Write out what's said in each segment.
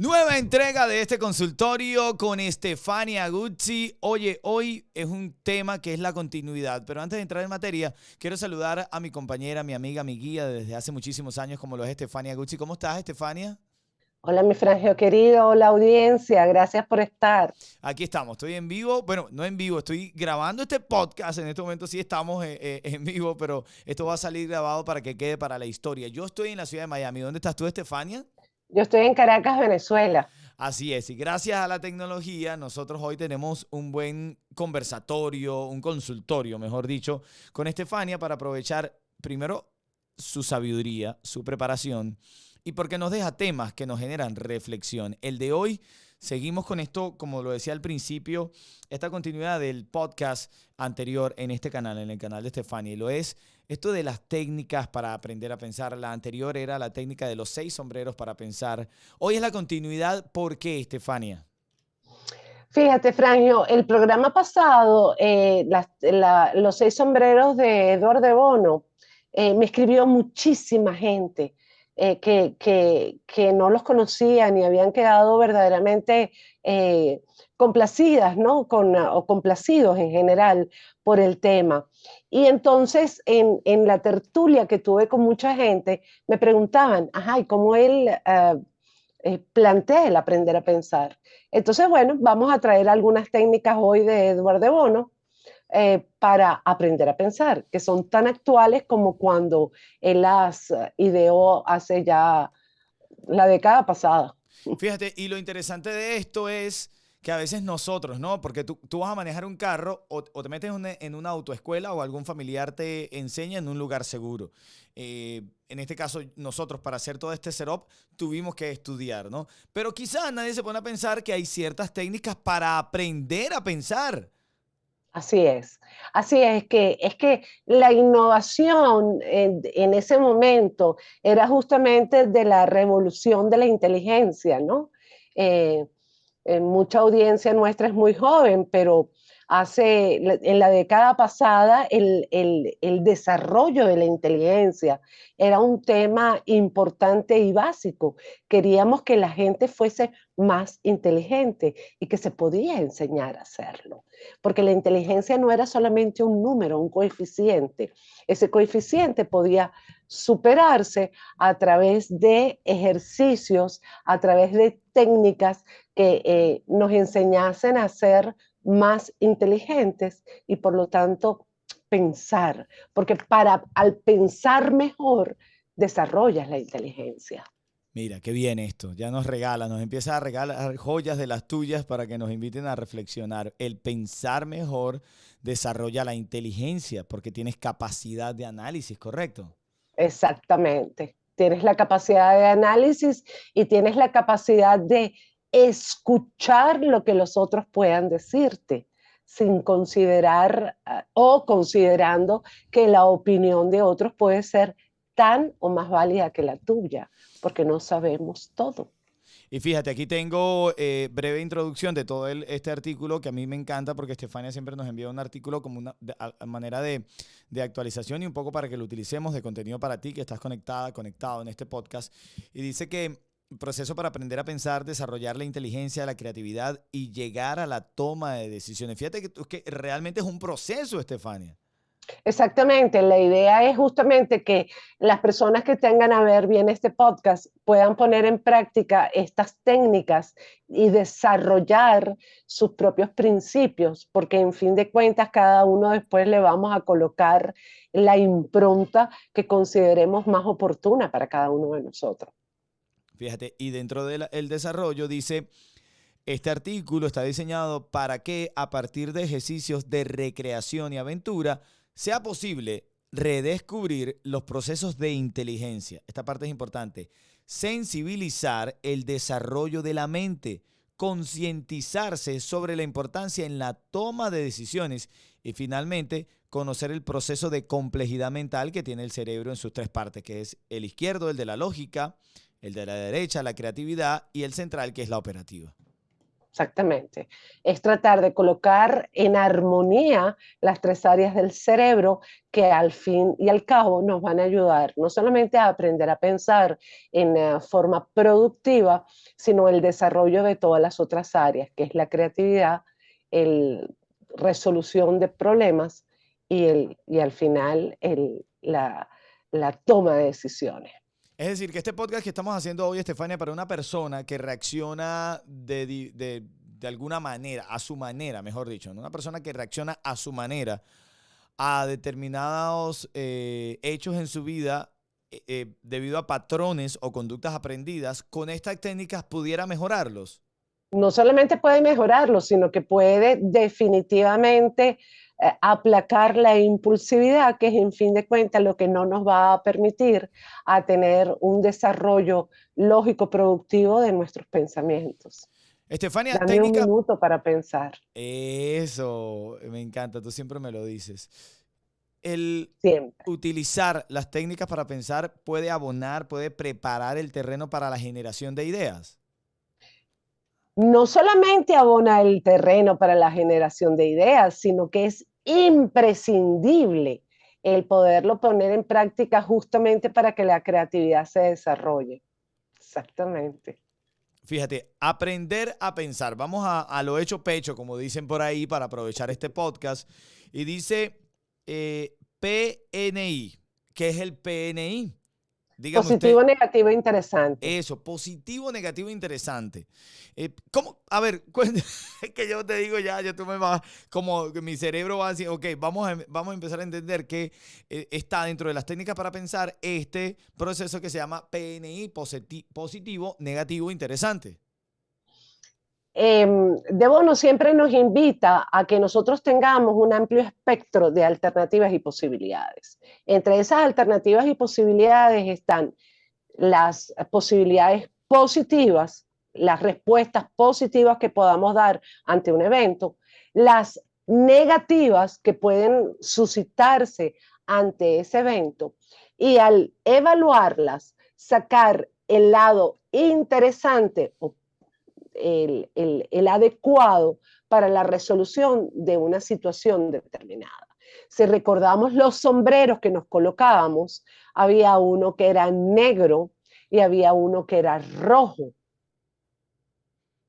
Nueva entrega de este consultorio con Estefania Guzzi. Oye, hoy es un tema que es la continuidad, pero antes de entrar en materia, quiero saludar a mi compañera, mi amiga, mi guía desde hace muchísimos años, como lo es Estefania Guzzi. ¿Cómo estás, Estefania? Hola, mi Frangio querido, hola audiencia, gracias por estar. Aquí estamos, estoy en vivo, bueno, no en vivo, estoy grabando este podcast, en este momento sí estamos en vivo, pero esto va a salir grabado para que quede para la historia. Yo estoy en la ciudad de Miami. ¿Dónde estás tú, Estefania? Yo estoy en Caracas, Venezuela. Así es, y gracias a la tecnología, nosotros hoy tenemos un buen conversatorio, un consultorio, mejor dicho, con Estefania para aprovechar primero su sabiduría, su preparación y porque nos deja temas que nos generan reflexión. El de hoy, seguimos con esto, como lo decía al principio, esta continuidad del podcast anterior en este canal, en el canal de Estefania, y lo es esto de las técnicas para aprender a pensar. La anterior era la técnica de los 6 sombreros para pensar. Hoy es la continuidad. ¿Por qué, Estefania? Fíjate, Frangio, el programa pasado, los 6 sombreros de Eduardo de Bono, me escribió muchísima gente que no los conocían y habían quedado verdaderamente complacidas, ¿no? O complacidos en general por el tema. Y entonces, en la tertulia que tuve con mucha gente, me preguntaban, ajá, ¿y cómo él plantea el aprender a pensar? Entonces, bueno, vamos a traer algunas técnicas hoy de Eduardo de Bono para aprender a pensar, que son tan actuales como cuando él las ideó hace ya la década pasada. Fíjate, y lo interesante de esto es que a veces nosotros, ¿no? Porque tú vas a manejar un carro o te metes en una autoescuela o algún familiar te enseña en un lugar seguro. En este caso, nosotros para hacer todo este setup tuvimos que estudiar, ¿no? Pero quizás nadie se pone a pensar que hay ciertas técnicas para aprender a pensar. Así es que la innovación en ese momento era justamente de la revolución de la inteligencia, ¿no? Eh, Mucha audiencia nuestra es muy joven, pero en la década pasada el desarrollo de la inteligencia era un tema importante y básico. Queríamos que la gente fuese más inteligente y que se podía enseñar a hacerlo, porque la inteligencia no era solamente un número, un coeficiente. Ese coeficiente podía superarse a través de ejercicios, a través de técnicas que nos enseñasen a ser más inteligentes y por lo tanto pensar, porque al pensar mejor desarrollas la inteligencia. Mira, qué bien esto. Ya nos regala, nos empieza a regalar joyas de las tuyas para que nos inviten a reflexionar. El pensar mejor desarrolla la inteligencia porque tienes capacidad de análisis, ¿correcto? Exactamente. Tienes la capacidad de análisis y tienes la capacidad de escuchar lo que los otros puedan decirte sin considerar o considerando que la opinión de otros puede ser tan o más válida que la tuya, porque no sabemos todo. Y fíjate, aquí tengo breve introducción de todo este artículo que a mí me encanta porque Estefania siempre nos envía un artículo como una a manera de actualización y un poco para que lo utilicemos de contenido para ti que estás conectada, conectado en este podcast. Y dice que proceso para aprender a pensar, desarrollar la inteligencia, la creatividad y llegar a la toma de decisiones. Fíjate que realmente es un proceso, Estefania. Exactamente, la idea es justamente que las personas que tengan a ver bien este podcast puedan poner en práctica estas técnicas y desarrollar sus propios principios, porque en fin de cuentas cada uno después le vamos a colocar la impronta que consideremos más oportuna para cada uno de nosotros. Fíjate, y dentro del desarrollo dice, este artículo está diseñado para que a partir de ejercicios de recreación y aventura sea posible redescubrir los procesos de inteligencia. Esta parte es importante. Sensibilizar el desarrollo de la mente, concientizarse sobre la importancia en la toma de decisiones y finalmente conocer el proceso de complejidad mental que tiene el cerebro en sus 3 partes, que es el izquierdo, el de la lógica, el de la derecha, la creatividad y el central, que es la operativa. Exactamente. Es tratar de colocar en armonía las tres áreas del cerebro que al fin y al cabo nos van a ayudar no solamente a aprender a pensar en forma productiva, sino el desarrollo de todas las otras áreas, que es la creatividad, el resolución de problemas y al final la toma de decisiones. Es decir, que este podcast que estamos haciendo hoy, Estefania, para una persona que reacciona de alguna manera, a su manera, mejor dicho, ¿no? Una persona que reacciona a su manera a determinados hechos en su vida debido a patrones o conductas aprendidas, con estas técnicas pudiera mejorarlos. No solamente puede mejorarlo, sino que puede definitivamente aplacar la impulsividad, que es en fin de cuentas lo que no nos va a permitir a tener un desarrollo lógico productivo de nuestros pensamientos. Estefania, Dame un técnica. minuto para pensar. Eso, me encanta, tú siempre me lo dices. El Siempre. utilizar las técnicas para pensar puede abonar, puede preparar el terreno para la generación de ideas. No solamente abona el terreno para la generación de ideas, sino que es imprescindible el poderlo poner en práctica justamente para que la creatividad se desarrolle. Exactamente. Fíjate, aprender a pensar. Vamos a lo hecho pecho, como dicen por ahí, para aprovechar este podcast. Y dice PNI. ¿Qué es el PNI? Dígame usted. Positivo, negativo, interesante. Eso, positivo, negativo, interesante. ¿Cómo? A ver, es que yo te digo ya, tú me vas, como que mi cerebro va a decir, ok, vamos a empezar a entender que está dentro de las técnicas para pensar este proceso que se llama PNI, positivo, negativo, interesante. De Bono siempre nos invita a que nosotros tengamos un amplio espectro de alternativas y posibilidades. Entre esas alternativas y posibilidades están las posibilidades positivas, las respuestas positivas que podamos dar ante un evento, las negativas que pueden suscitarse ante ese evento y al evaluarlas, sacar el lado interesante o el adecuado para la resolución de una situación determinada. Si recordamos los sombreros que nos colocábamos, había uno que era negro y había uno que era rojo.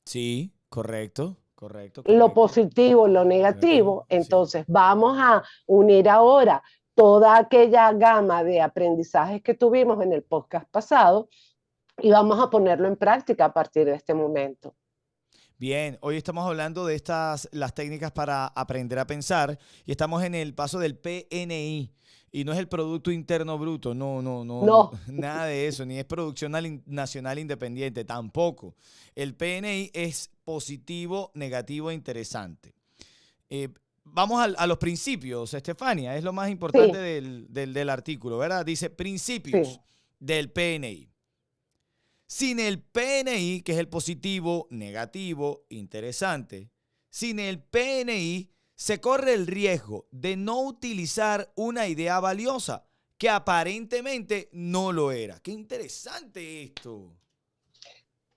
Sí, correcto, correcto, Lo correcto. positivo, lo Negativo, negativo. sí. Entonces, vamos a unir ahora toda aquella gama de aprendizajes que tuvimos en el podcast pasado y vamos a ponerlo en práctica a partir de este momento. Bien, hoy estamos hablando de las técnicas para aprender a pensar y estamos en el paso del PNI y no es el Producto Interno Bruto, no, no, no, no, No, nada de eso, ni es Producción Nacional Independiente, tampoco. El PNI es positivo, negativo, interesante. Vamos a los principios, Estefania, es lo más importante sí, del artículo, ¿verdad? Dice sí. principios del PNI. Sin el PNI, que es el positivo, negativo, interesante, sin el PNI se corre el riesgo de no utilizar una idea valiosa que aparentemente no lo era. Qué interesante esto.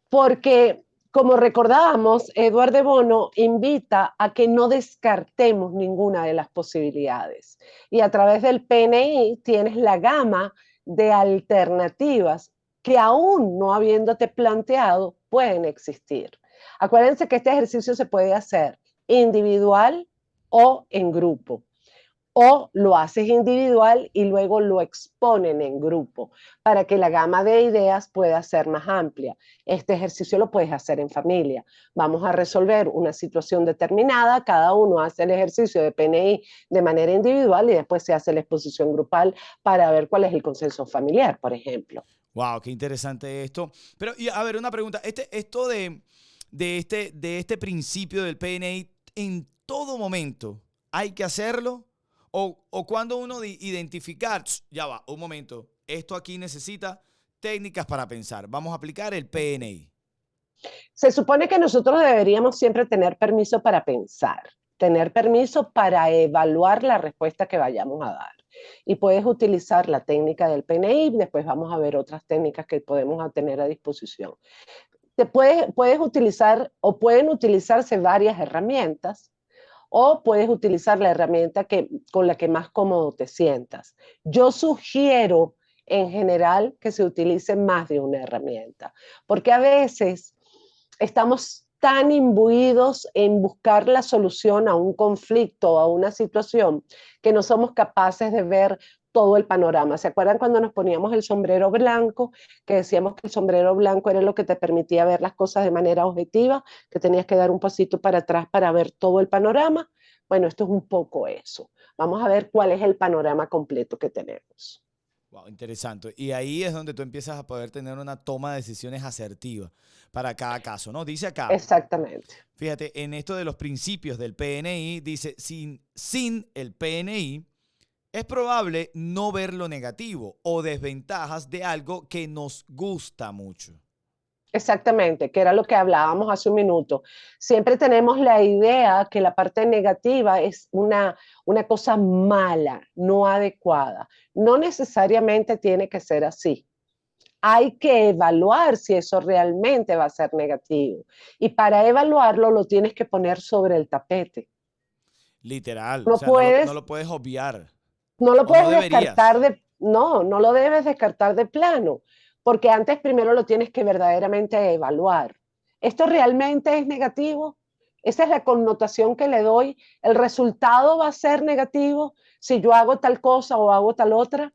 Porque, como recordábamos, Eduardo de Bono invita a que no descartemos ninguna de las posibilidades. Y a través del PNI tienes la gama de alternativas que aún no habiéndote planteado pueden existir. Acuérdense que este ejercicio se puede hacer individual o en grupo o lo haces individual y luego lo exponen en grupo para que la gama de ideas pueda ser más amplia. Este ejercicio lo puedes hacer en familia. Vamos a resolver una situación determinada, cada uno hace el ejercicio de PNI de manera individual y después se hace la exposición grupal para ver cuál es el consenso familiar, por ejemplo. Wow, qué interesante esto. Pero, y a ver, una pregunta. Esto de este principio del PNI, ¿en todo momento hay que hacerlo? ¿O cuando uno identificar, ya va, un momento, esto aquí necesita técnicas para pensar. Vamos a aplicar el PNI. Se supone que nosotros deberíamos siempre tener permiso para pensar, tener permiso para evaluar la respuesta que vayamos a dar. Y puedes utilizar la técnica del PNI, después vamos a ver otras técnicas que podemos tener a disposición. puedes utilizar o pueden utilizarse varias herramientas o puedes utilizar la herramienta con la que más cómodo te sientas. Yo sugiero en general que se utilice más de una herramienta, porque a veces estamos tan imbuidos en buscar la solución a un conflicto o a una situación que no somos capaces de ver todo el panorama. ¿Se acuerdan cuando nos poníamos el sombrero blanco? Que decíamos que el sombrero blanco era lo que te permitía ver las cosas de manera objetiva, que tenías que dar un pasito para atrás para ver todo el panorama. Bueno, esto es un poco eso. Vamos a ver cuál es el panorama completo que tenemos. Wow, interesante. Y ahí es donde tú empiezas a poder tener una toma de decisiones asertiva para cada caso, ¿no? Dice acá, Exactamente. fíjate, en esto de los principios del PNI, dice, sin el PNI, es probable no ver lo negativo o desventajas de algo que nos gusta mucho. Exactamente, que era lo que hablábamos hace un minuto. Siempre tenemos la idea que la parte negativa es una cosa mala, no adecuada. No necesariamente tiene que ser así. Hay que evaluar si eso realmente va a ser negativo. Y para evaluarlo lo tienes que poner sobre el tapete. Literal, o No sea, no puedes, lo puedes obviar. no lo O no puedes deberías. descartar no lo debes descartar de plano, porque antes primero lo tienes que verdaderamente evaluar. ¿Esto realmente es negativo? Esa es la connotación que le doy. ¿El resultado va a ser negativo si yo hago tal cosa o hago tal otra?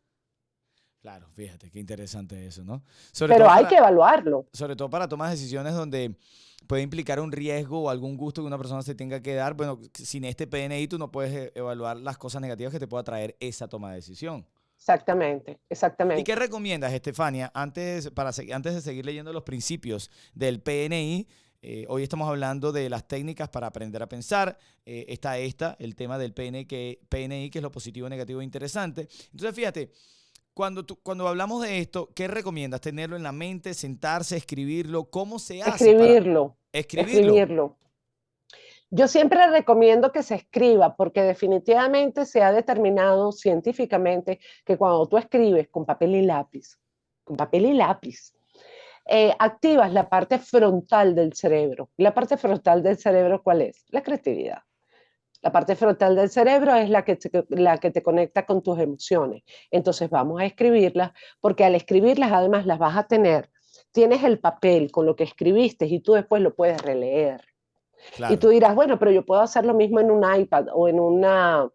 Claro, fíjate, qué interesante eso, ¿no? Sobre Pero todo hay que para, evaluarlo. sobre todo para tomar decisiones donde puede implicar un riesgo o algún gusto que una persona se tenga que dar. Bueno, sin este PNI tú no puedes evaluar las cosas negativas que te pueda traer esa toma de decisión. Exactamente, ¿Y qué exactamente. recomiendas, Estefania, antes de seguir leyendo los principios del PNI? Hoy estamos hablando de las técnicas para aprender a pensar. Está el tema del PNI, que es lo positivo, negativo e interesante. Entonces, fíjate, cuando hablamos de esto, ¿qué recomiendas? ¿Tenerlo en la mente, sentarse, escribirlo? ¿Cómo se hace para Escribirlo, escribirlo? escribirlo. Yo siempre recomiendo que se escriba porque definitivamente se ha determinado científicamente que cuando tú escribes con papel y lápiz, activas la parte frontal del cerebro. ¿La parte frontal del cerebro cuál es? La creatividad. La parte frontal del cerebro es la que te conecta con tus emociones. Entonces vamos a escribirlas porque al escribirlas además las vas a tener. Tienes el papel con lo que escribiste y tú después lo puedes releer. Y Claro. tú dirás, bueno, pero yo puedo hacer lo mismo en un iPad o un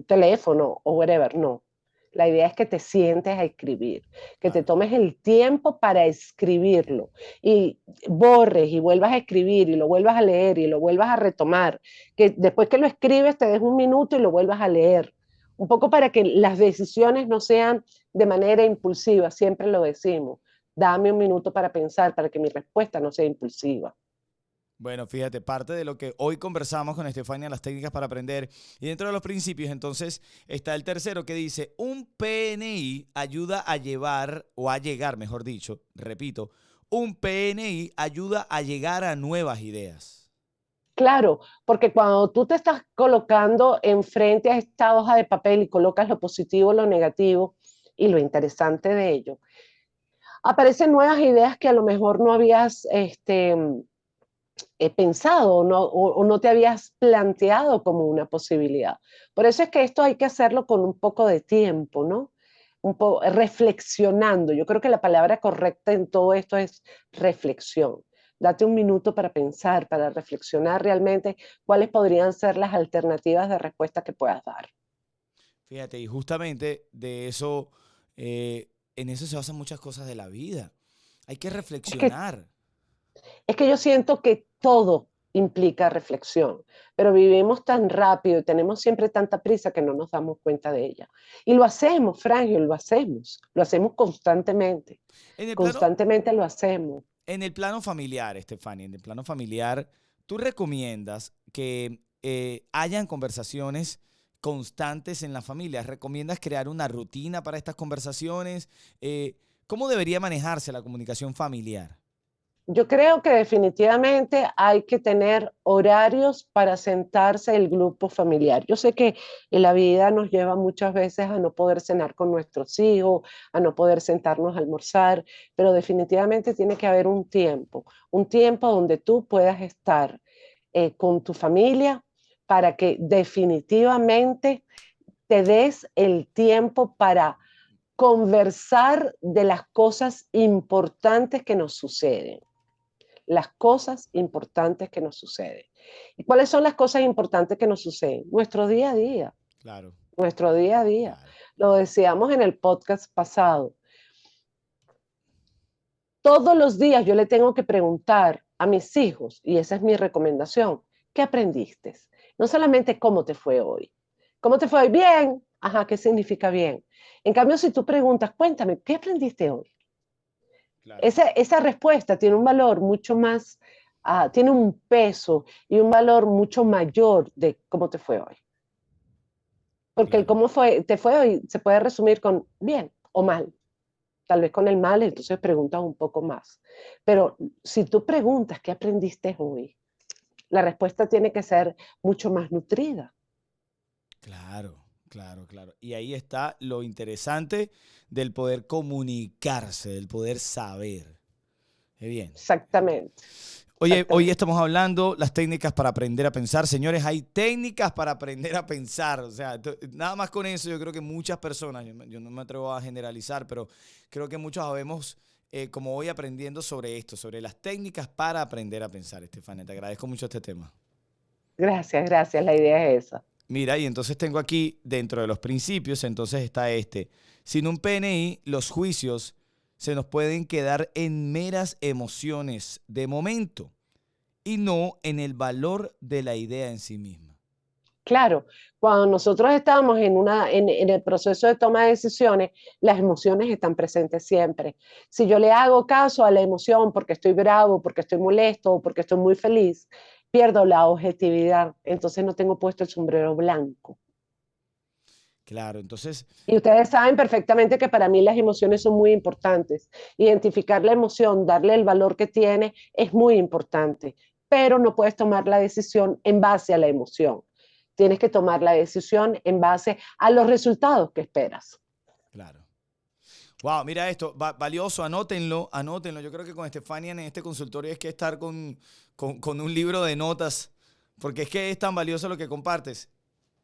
teléfono o whatever. No. La idea es que te sientes a escribir, que te Claro. tomes el tiempo para escribirlo y borres y vuelvas a escribir y lo vuelvas a leer y lo vuelvas a retomar, que después que lo escribes te des un minuto y lo vuelvas a leer, un poco para que las decisiones no sean de manera impulsiva, siempre lo decimos, dame un minuto para pensar, para que mi respuesta no sea impulsiva. Bueno, fíjate, parte de lo que hoy conversamos con Estefania, las técnicas para aprender, y dentro de los principios, entonces está el tercero que dice, un PNI ayuda a llevar, o a llegar, mejor dicho, repito, un PNI ayuda a llegar a nuevas ideas. Claro, porque cuando tú te estás colocando enfrente a esta hoja de papel y colocas lo positivo, lo negativo y lo interesante de ello, aparecen nuevas ideas que a lo mejor no habías pensado o no te habías planteado como una posibilidad. Por eso es que esto hay que hacerlo con un poco de tiempo, ¿no? Un poco reflexionando. Yo creo que la palabra correcta en todo esto es reflexión. Date un minuto para pensar, para reflexionar realmente cuáles podrían ser las alternativas de respuesta que puedas dar. Fíjate, y justamente de eso, en eso se basan muchas cosas de la vida. Hay que Es que reflexionar. Es que yo siento que todo implica reflexión, pero vivimos tan rápido y tenemos siempre tanta prisa que no nos damos cuenta de ella. Y lo hacemos, Frangio, lo hacemos En el plano, constantemente lo hacemos. En el plano familiar, Estefania, en el plano familiar, ¿tú recomiendas que hayan conversaciones constantes en la familia? ¿Recomiendas crear una rutina para estas conversaciones? ¿Cómo debería manejarse la comunicación familiar? Yo creo que definitivamente hay que tener horarios para sentarse el grupo familiar. Yo sé que en la vida nos lleva muchas veces a no poder cenar con nuestros hijos, a no poder sentarnos a almorzar, pero definitivamente tiene que haber un tiempo donde tú puedas estar con tu familia para que definitivamente te des el tiempo para conversar de las cosas importantes que nos suceden, las cosas importantes que nos suceden. ¿Y cuáles son las cosas importantes que nos suceden? Nuestro día a día, Claro, nuestro día a día. claro. Lo decíamos en el podcast pasado. Todos los días yo le tengo que preguntar a mis hijos, y esa es mi recomendación, ¿qué aprendiste? No solamente cómo te fue hoy. ¿Cómo te fue hoy? Bien. Ajá, ¿qué significa bien? En cambio, si tú preguntas, cuéntame, ¿qué aprendiste hoy? Claro, Esa respuesta tiene un valor mucho más, tiene un peso y un valor mucho mayor de cómo te fue hoy. Porque el claro. cómo te fue hoy se puede resumir con bien o mal. Tal vez con el mal, entonces preguntas un poco más. Pero si tú preguntas qué aprendiste hoy, la respuesta tiene que ser mucho más nutrida. Claro, claro, claro. Y ahí está lo interesante del poder comunicarse, del poder saber. Qué bien. Exactamente, Oye, hoy exactamente. estamos hablando las técnicas para aprender a pensar. Señores, hay técnicas para aprender a pensar. O sea, nada más con eso yo creo que muchas personas, yo no me atrevo a generalizar, pero creo que muchos sabemos, como hoy aprendiendo sobre esto, sobre las técnicas para aprender a pensar, Estefania. Te agradezco mucho este tema. Gracias, gracias. La idea es esa. Mira, y entonces tengo aquí, dentro de los principios, entonces está este. Sin un PNI, los juicios se nos pueden quedar en meras emociones de momento y no en el valor de la idea en sí misma. Claro, cuando nosotros estamos en el proceso de toma de decisiones, las emociones están presentes siempre. Si yo le hago caso a la emoción porque estoy bravo, porque estoy molesto o porque estoy muy feliz, pierdo la objetividad. Entonces no tengo puesto el sombrero blanco. Claro, entonces, Y ustedes saben perfectamente que para mí las emociones son muy importantes. Identificar la emoción, darle el valor que tiene, es muy importante. Pero no puedes tomar la decisión en base a la emoción. Tienes que tomar la decisión en base a los resultados que esperas. claro. Wow, mira esto, valioso, anótenlo, anótenlo. Yo creo que con Estefania en este consultorio es que estar con un libro de notas, porque es que es tan valioso lo que compartes.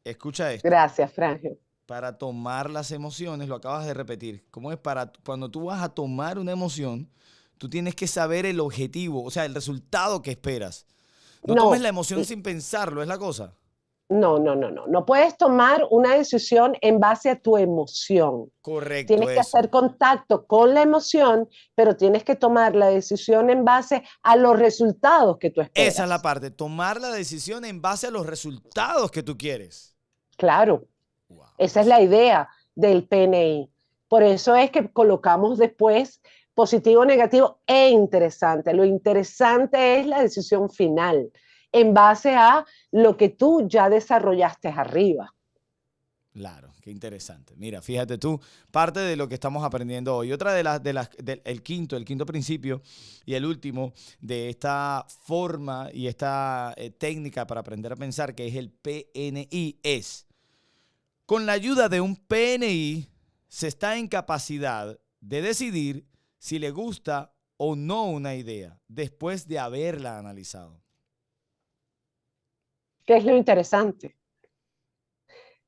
Escucha esto. Gracias, Frangio. Para tomar las emociones, lo acabas de repetir. ¿Cómo es para cuando tú vas a tomar una emoción, tú tienes que saber el objetivo, o sea, el resultado que esperas? No tomes No, la emoción sin pensarlo, es la cosa. no, no, no, no. No puedes tomar una decisión en base a tu emoción. Correcto, Tienes que eso. hacer contacto con la emoción, pero tienes que tomar la decisión en base a los resultados que tú Esa es la esperas. parte, tomar la decisión en base a los resultados que tú quieres. Claro, Wow, esa es la idea del PNI. Por eso es que colocamos después positivo, negativo e interesante. Lo interesante es la decisión final en base a lo que tú ya desarrollaste arriba. claro, qué interesante. Mira, fíjate tú, parte de lo que estamos aprendiendo hoy. Otra el quinto principio y el último de esta forma y esta técnica para aprender a pensar, que es el PNI, es, con la ayuda de un PNI, se está en capacidad de decidir si le gusta o no una idea después de haberla analizado. ¿Qué es lo interesante?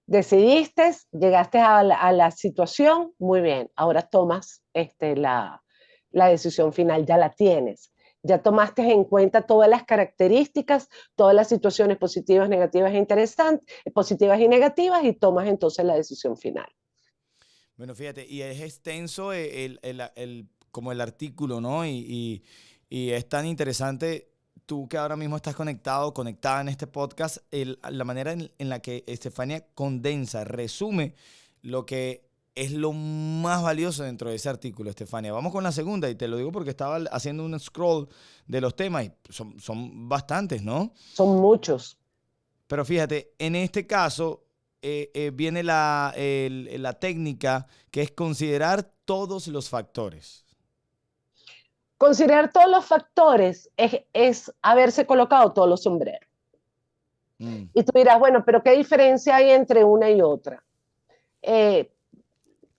Decidiste, llegaste a la situación, muy bien, ahora tomas la decisión final, ya la tienes. Ya tomaste en cuenta todas las características, todas las situaciones positivas, negativas e interesantes, positivas y negativas, y tomas entonces la decisión final. Bueno, fíjate, y es extenso como el artículo, ¿no? Y es tan interesante, tú que ahora mismo estás conectada en este podcast, la manera en la que Estefania condensa, resume lo que es lo más valioso dentro de ese artículo, Estefania. Vamos con la segunda, y te lo digo porque estaba haciendo un scroll de los temas, y son bastantes, ¿no? Son muchos. Pero fíjate, en este caso viene la técnica que es considerar todos los factores. Considerar todos los factores es haberse colocado todos los sombreros. Y tú dirás, bueno, pero ¿qué diferencia hay entre una y otra?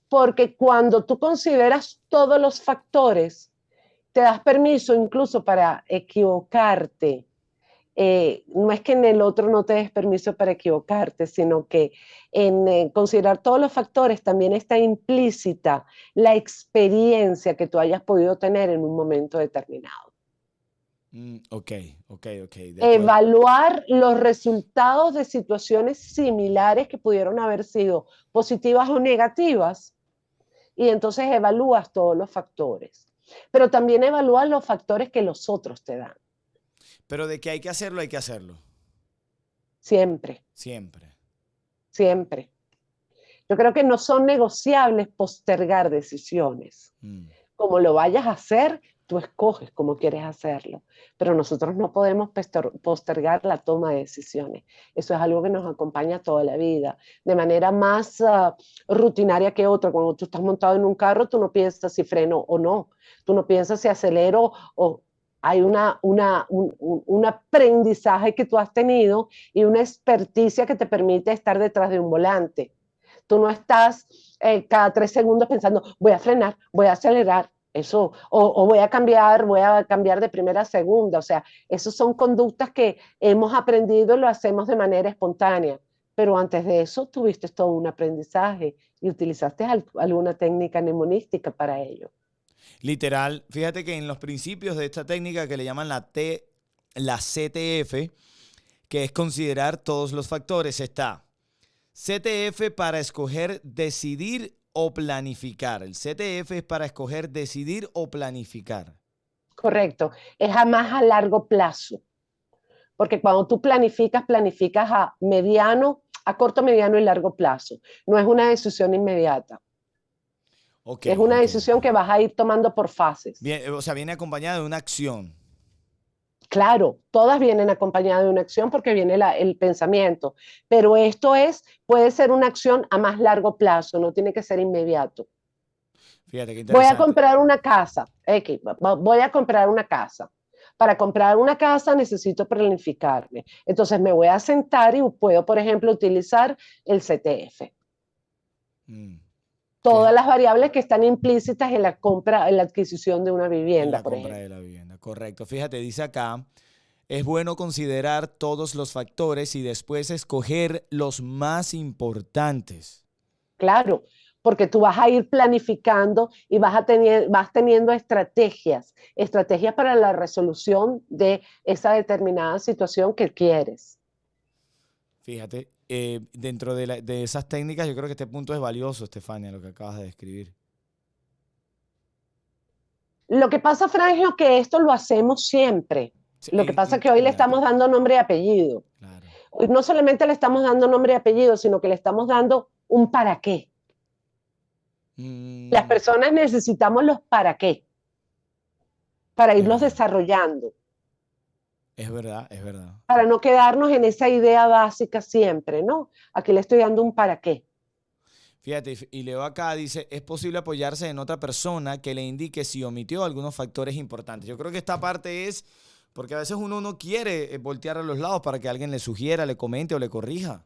Porque cuando tú consideras todos los factores, te das permiso incluso para equivocarte. No es que en el otro no te des permiso para equivocarte, sino que en considerar todos los factores también está implícita la experiencia que tú hayas podido tener en un momento determinado. Ok. Evaluar los resultados de situaciones similares que pudieron haber sido positivas o negativas, y entonces evalúas todos los factores. Pero también evalúas los factores que los otros te dan. Pero de que hay que hacerlo, hay que hacerlo. Siempre. Siempre. Siempre. Yo creo que no son negociables postergar decisiones. Como lo vayas a hacer, tú escoges cómo quieres hacerlo. Pero nosotros no podemos postergar la toma de decisiones. Eso es algo que nos acompaña toda la vida, de manera más rutinaria que otra. Cuando tú estás montado en un carro, tú no piensas si freno o no. Tú no piensas si acelero o... Hay un aprendizaje que tú has tenido y una experticia que te permite estar detrás de un volante. Tú no estás cada 3 segundos pensando, voy a frenar, voy a acelerar, eso, o voy a cambiar de primera a segunda. O sea, esas son conductas que hemos aprendido y lo hacemos de manera espontánea. Pero antes de eso tuviste todo un aprendizaje y utilizaste alguna técnica mnemonística para ello. Literal, fíjate que en los principios de esta técnica que le llaman la CTF, que es considerar todos los factores, está CTF para escoger, decidir o planificar. El CTF es para escoger, decidir o planificar. Correcto, es a más a largo plazo. Porque cuando tú planificas a mediano, a corto, mediano y largo plazo. No es una decisión inmediata. Es una decisión que vas a ir tomando por fases. Bien, o sea, viene acompañada de una acción. Claro, todas vienen acompañadas de una acción porque viene el pensamiento, pero esto puede ser una acción a más largo plazo, no tiene que ser inmediato. Fíjate qué interesante. Voy a comprar una casa, voy a comprar una casa. Para comprar una casa necesito planificarme. Entonces me voy a sentar y puedo, por ejemplo, utilizar el CTF. Todas las variables que están implícitas en la compra, en la adquisición de una vivienda, por ejemplo. En la compra de la vivienda, correcto. Fíjate, dice acá, es bueno considerar todos los factores y después escoger los más importantes. Claro, porque tú vas a ir planificando y vas teniendo estrategias para la resolución de esa determinada situación que quieres. Fíjate, dentro de esas técnicas, yo creo que este punto es valioso, Estefania, lo que acabas de describir. Lo que pasa, Frangio, es que esto lo hacemos siempre. Lo que pasa es que hoy le estamos dando nombre y apellido. Claro. Hoy no solamente le estamos dando nombre y apellido, sino que le estamos dando un para qué. Las personas necesitamos los para qué, para irlos desarrollando. Es verdad, es verdad. Para no quedarnos en esa idea básica siempre, ¿no? Aquí le estoy dando un para qué. Fíjate, y leo acá, dice, es posible apoyarse en otra persona que le indique si omitió algunos factores importantes. Yo creo que esta parte es, porque a veces uno no quiere voltear a los lados para que alguien le sugiera, le comente o le corrija.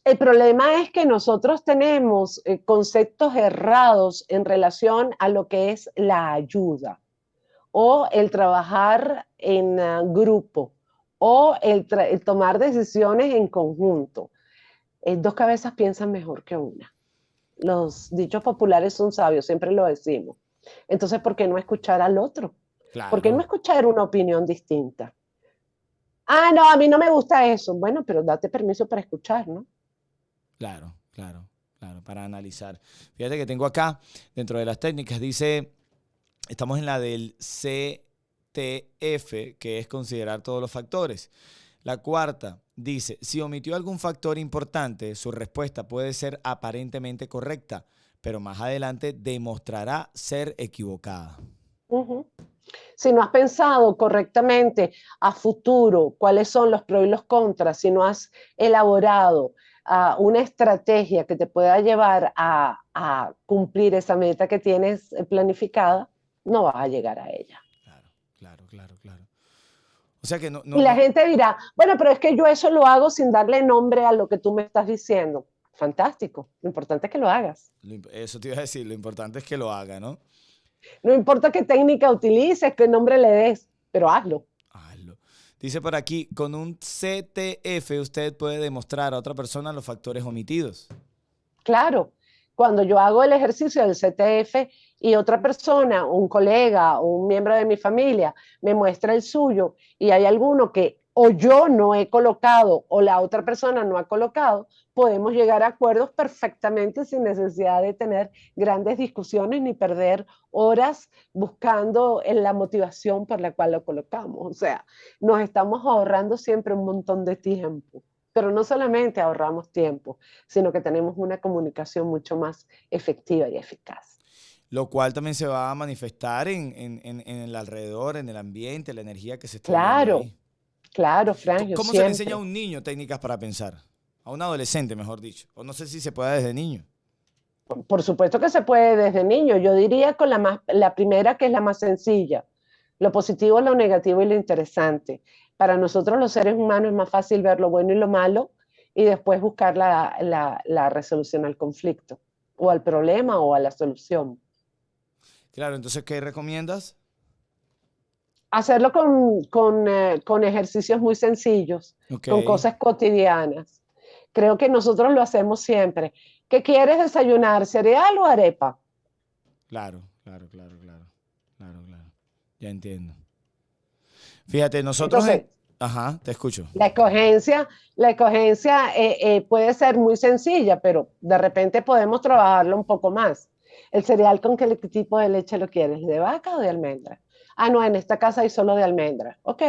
El problema es que nosotros tenemos conceptos errados en relación a lo que es la ayuda o el trabajar en grupo o el tomar decisiones en conjunto. Dos cabezas piensan mejor que una. Los dichos populares son sabios, siempre lo decimos. Entonces, ¿por qué no escuchar al otro? Claro. ¿Por qué no escuchar una opinión distinta? Ah, no, a mí no me gusta eso. Bueno, pero date permiso para escuchar, ¿no? Claro, para analizar. Fíjate que tengo acá, dentro de las técnicas, dice, estamos en la del CTF, que es considerar todos los factores. La cuarta dice, si omitió algún factor importante, su respuesta puede ser aparentemente correcta, pero más adelante demostrará ser equivocada. Si no has pensado correctamente a futuro cuáles son los pros y los contras, si no has elaborado una estrategia que te pueda llevar a cumplir esa meta que tienes planificada, no vas a llegar a ella. Claro, claro, claro, claro. O sea que no, Y no, la no. gente dirá, bueno, pero es que yo eso lo hago sin darle nombre a lo que tú me estás diciendo. Fantástico, lo importante es que lo hagas. Eso te iba a decir, lo importante es que lo haga, ¿no? No importa qué técnica utilices, qué nombre le des, pero hazlo. Hazlo. Dice por aquí, con un CTF usted puede demostrar a otra persona los factores omitidos. Claro, cuando yo hago el ejercicio del CTF y otra persona, un colega o un miembro de mi familia me muestra el suyo y hay alguno que o yo no he colocado o la otra persona no ha colocado, podemos llegar a acuerdos perfectamente sin necesidad de tener grandes discusiones ni perder horas buscando en la motivación por la cual lo colocamos. O sea, nos estamos ahorrando siempre un montón de tiempo. Pero no solamente ahorramos tiempo, sino que tenemos una comunicación mucho más efectiva y eficaz. Lo cual también se va a manifestar en el alrededor, en el ambiente, la energía que se está viviendo Claro, ahí. claro, Frangio, ¿Cómo se le enseña a siempre. un niño técnicas para pensar? A un adolescente, mejor dicho. O no sé si se puede desde niño. Por supuesto que se puede desde niño. Yo diría con la primera, que es la más sencilla. Lo positivo, lo negativo y lo interesante. Para nosotros los seres humanos es más fácil ver lo bueno y lo malo y después buscar la resolución al conflicto o al problema o a la solución. Claro, entonces, ¿qué recomiendas? Hacerlo con ejercicios muy sencillos, Ok, con cosas cotidianas. Creo que nosotros lo hacemos siempre. ¿Qué quieres desayunar? ¿Cereal o arepa? claro, claro, claro, claro, claro, claro. Ya entiendo. Fíjate, nosotros Entonces, en... Ajá, te escucho. la escogencia puede ser muy sencilla, pero de repente podemos trabajarlo un poco más. ¿El cereal con qué tipo de leche lo quieres? ¿De vaca o de almendra? Ah, no, en esta casa hay solo de almendra. Ok,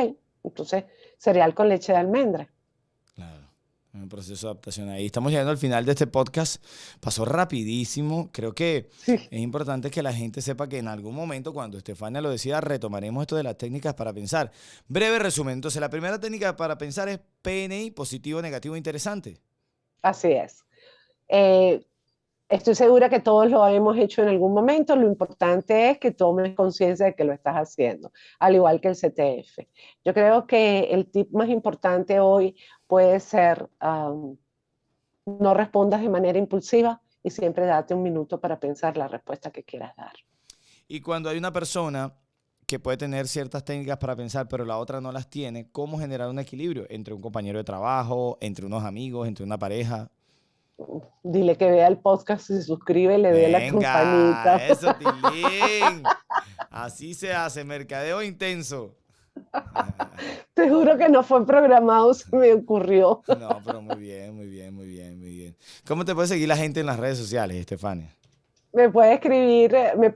entonces cereal con leche de almendra. Claro, en un proceso de adaptación ahí. Estamos llegando al final de este podcast. Pasó rapidísimo. Creo que Sí. es importante que la gente sepa que en algún momento, cuando Estefania lo decida, retomaremos esto de las técnicas para pensar. Breve resumen. Entonces, la primera técnica para pensar es PNI, positivo, negativo, interesante. Así es. Eh, Estoy segura que todos lo hemos hecho en algún momento. Lo importante es que tomes conciencia de que lo estás haciendo, al igual que el CTF. Yo creo que el tip más importante hoy puede ser no respondas de manera impulsiva y siempre date un minuto para pensar la respuesta que quieras dar. Y cuando hay una persona que puede tener ciertas técnicas para pensar, pero la otra no las tiene, ¿cómo generar un equilibrio entre un compañero de trabajo, entre unos amigos, entre una pareja? Dile que vea el podcast, se suscribe y le dé la Venga, campanita. eso, Tilín. Así se hace, mercadeo intenso. Te juro que no fue programado, se me ocurrió. No, pero muy bien, muy bien, muy bien, muy bien. ¿Cómo te puede seguir la gente en las redes sociales, Estefania? Me puede escribir, me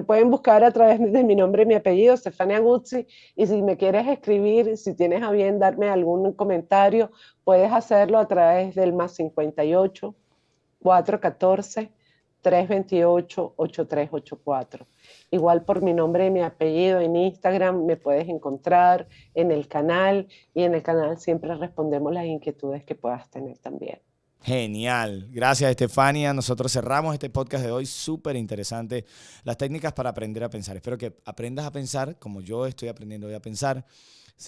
pueden buscar a través de mi nombre y mi apellido, Stefania Guzzi, y si me quieres escribir, si tienes a bien darme algún comentario, puedes hacerlo a través del +58 414 328 8384. Igual por mi nombre y mi apellido en Instagram me puedes encontrar en el canal y en el canal siempre respondemos las inquietudes que puedas tener también. Genial. Gracias, Estefania. Nosotros cerramos este podcast de hoy. Súper interesante. Las técnicas para aprender a pensar. Espero que aprendas a pensar como yo estoy aprendiendo hoy a pensar.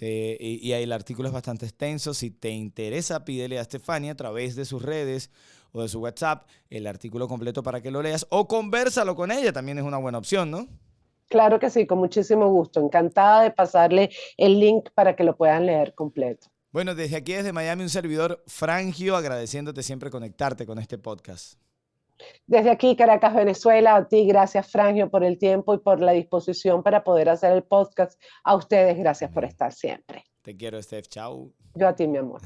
Y el artículo es bastante extenso. Si te interesa, pídele a Estefania a través de sus redes o de su WhatsApp el artículo completo para que lo leas o conversalo con ella. También es una buena opción, ¿no? Claro que sí, con muchísimo gusto. Encantada de pasarle el link para que lo puedan leer completo. Bueno, desde aquí, desde Miami, un servidor Frangio, agradeciéndote siempre conectarte con este podcast. Desde aquí, Caracas, Venezuela, a ti, gracias, Frangio, por el tiempo y por la disposición para poder hacer el podcast. A ustedes, gracias por estar siempre. Te quiero, Steph. Chao. Yo a ti, mi amor.